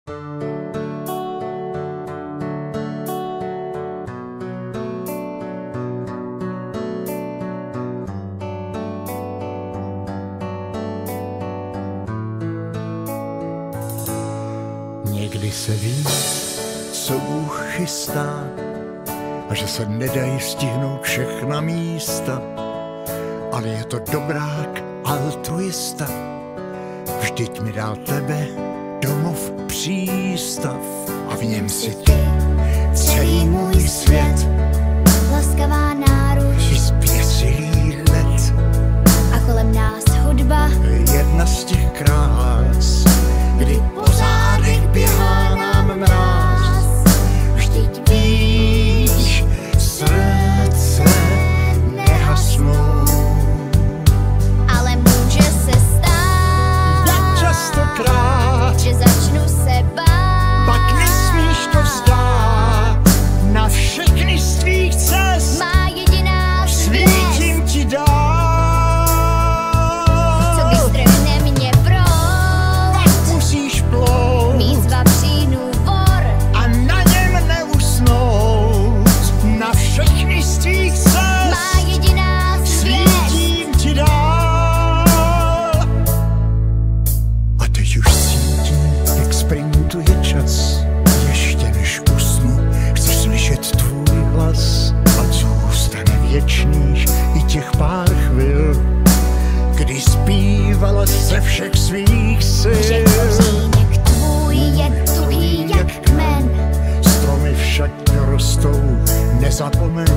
Někdy se ví, co Bůh chystá, a že se nedají stihnout všechna místa, ale je to dobrák altruista. Vždyť mi dal tebe domov přístav a v něm si ty celý můj svět, laskavá náruč i zběsilý let a kolem nás hudba, jedna z těch krás, kdy po zádech běhá nám mráz. Vždyť víš, srdce nehasnou, ale může se stát, jak častokrát, že začnu se bát. pak nesmíš to vzdát. Na všechny z tvých cest Má jediná zvěst, svítím ti dál. co vystrhne mě proud. Musíš plout Mít vavřínů vor, a na něm neusnout. Na všechny z tvých cest má jediná zvěst. svítím ti dál. A teď už cítím, jak sprintuje čas. Ještě než usnu, chci slyšet tvůj hlas. Ať zůstane věčných i těch pár chvil, kdy zpívala ze všech svých sil. Že kořínek tvůj je tuhý jak kmen, Stromy však rostou, nezapomeň.